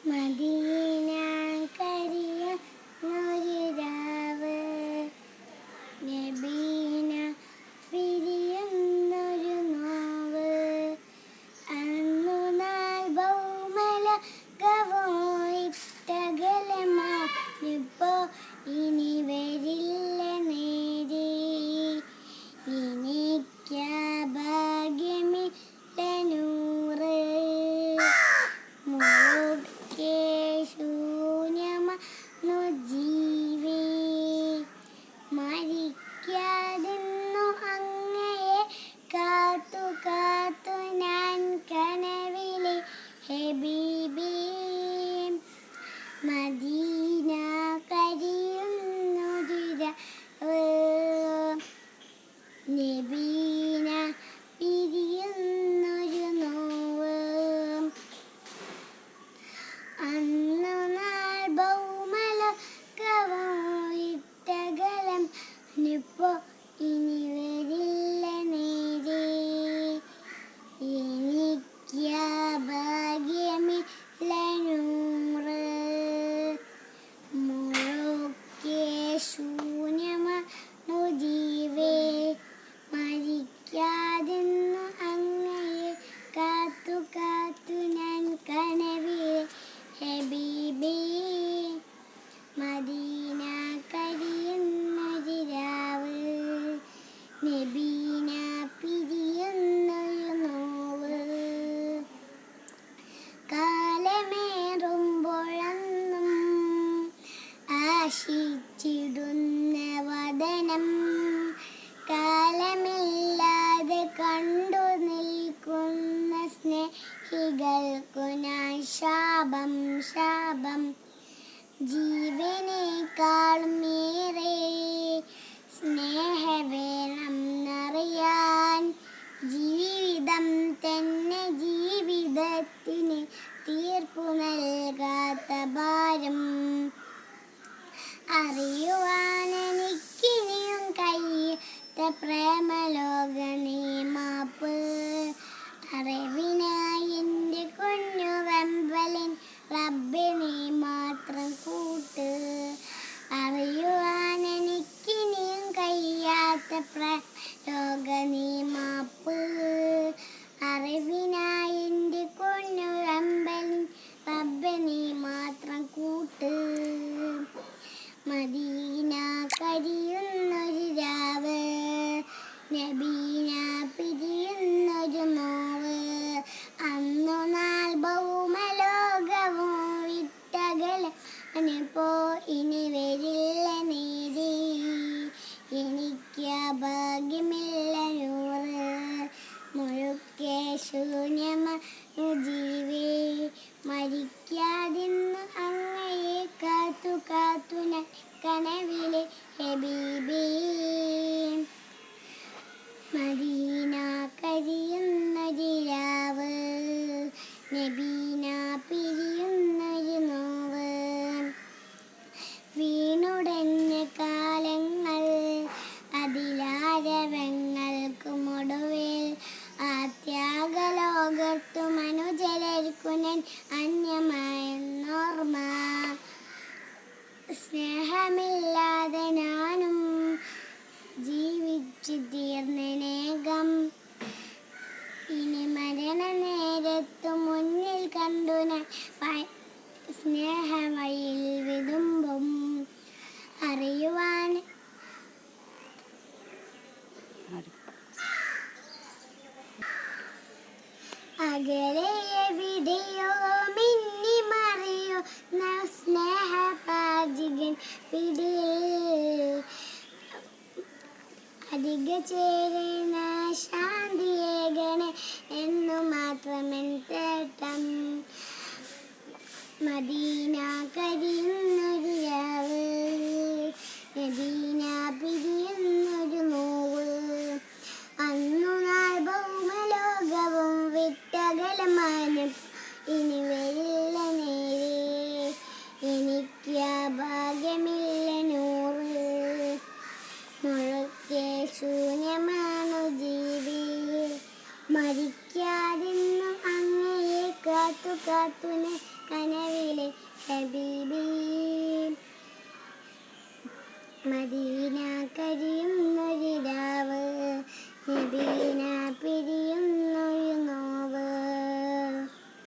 Medina കരിയുന്നൊരു രാവ്, നബീന പിരിയുന്നൊരു now. അന്നു നാൾ ഭൗമലോകമായിട്ടകലമാണിപ്പോ ഇനി വരില്ല നേരെ. എനിക്കാ ഭാഗ്യമില്ല നൂറ്, മുഴുക്കെ ശൂന്യമാണു ജീവേ. മരിക്കാതിന്നു അങ്ങയെ കാത്തു കാത്തു ഞാൻ കനവിലെ ഹബീബേ. മദീന കരിയുന്നൊരു രാവ്, നബീന പിരിയുന്നൊരു നോവ്. അന്നു നാൾ ഭൗമലോകമായിട്ടകലമാണിപ്പോ ഇനി വരില്ല നേരെ. എനിക്കാ ഭാഗ്യമില്ല നൂറ്, മുഴുക്കെ ശൂന്യമാണു ജീവേ. മരിക്കാതിന്നു അങ്ങയെ കാത്തു കാത്തു ഞാൻ കനവിലെ ഹബീബേ. മദീന കരിയുന്നൊരു രാവ്, നബീന പിരിയുന്നൊരു നോവ്. കാലമേറുമ്പോഴെന്നും ആശിച്ചിടുന്ന വദനം, കാലമില്ലാതെ കണ്ടു നിൽക്കുന്ന സ്നേഹികൾക്കു ഞാൻ ശാപം ശാപം. ജീവനേക്കാളുമേറെ സ്നേഹവേണം എന്നറിയാൻ, ജീവിതം തന്നെ ജീവിതത്തിന് തീർപ്പു നൽകാത്ത ഭാരം. അറിയുവാനെനിക്കിനിയും കഴിയാത്ത പ്രേമലോക നീമാപ്പ്. അറിവിനായി എൻ്റെ കുഞ്ഞു വെമ്പലിൻ റബ്ബേ നീ മാത്രം കൂട്ട്. അറിയുവാനെനിക്കിനിയും കഴിയാത്ത പ്രേമലോക നീമാപ്പ്. അറിവിനായി എൻ്റെ കുഞ്ഞു വെമ്പലിൻ റബ്ബേ നീ മാത്രം കൂട്ട്. മദീന കരിയുന്നൊരു രാവ്, നബീന പിരിയുന്നൊരു നോവ്. അന്നു നാൾ ഭൗമലോകവും വിട്ടകലമാണിപ്പോ ഇനി വരില്ല നേരെ. എനിക്കാ ഭാഗ്യമില്ല നൂറ്, മുഴുക്കെ ശൂന്യമാണു ജീവേ. മരിക്കാതിന്നു അങ്ങയെ കാത്തു കാത്തു ഞാൻ കനവിലെ ഹബീബേ. മദീന കരിയുന്നൊരു രാവ്, നബീന പിരിയുന്നൊരു നോവ്. വീണുടഞ്ഞ കാലങ്ങൾ അതിലാരവങ്ങൾക്കുമൊടുവിൽ, ആ ത്യാഗലോകത്തു മനുജലർക്കു ഞാൻ അന്യമായെന്നോർമ്മ. സ്നേഹമില്ലാതെ ഞാനും ജീവിച്ചു തീർന്നനേകം. ഇനി മരണനേരത്തു മുന്നിൽ കണ്ടു ഞാൻ സ്നേഹമയിൽ വിതുമ്പും. അറിയുവാൻ അകലെ എവിടെയോ മിന്നി മറിയോ സ്നേഹപാചകൻ പിടിയിൽ. അധിക ചേരുന്ന ശാന്തിയേകണേ എന്നു മാത്രമെൻ തേട്ടം. മദീന കരിയുന്നൊരു രാവ്, നബീന പിരിയുന്നൊരു നോവ്. അന്നു നാൾ ഭൗമലോകവും വിട്ടകലമാനും ഇനി വരില്ല നേരെ. എനിക്കാ ഭാഗ്യമില്ല നൂറ്, മുഴുക്കെ ശൂന്യമാണു ജീവേ. മരിക്കാതിന്നു അങ്ങയെ കാത്തു കാത്തുനെ കനവിലെ ഹബീബി. മദീന കരിയുന്നൊരിരാവ് നബീന പിരി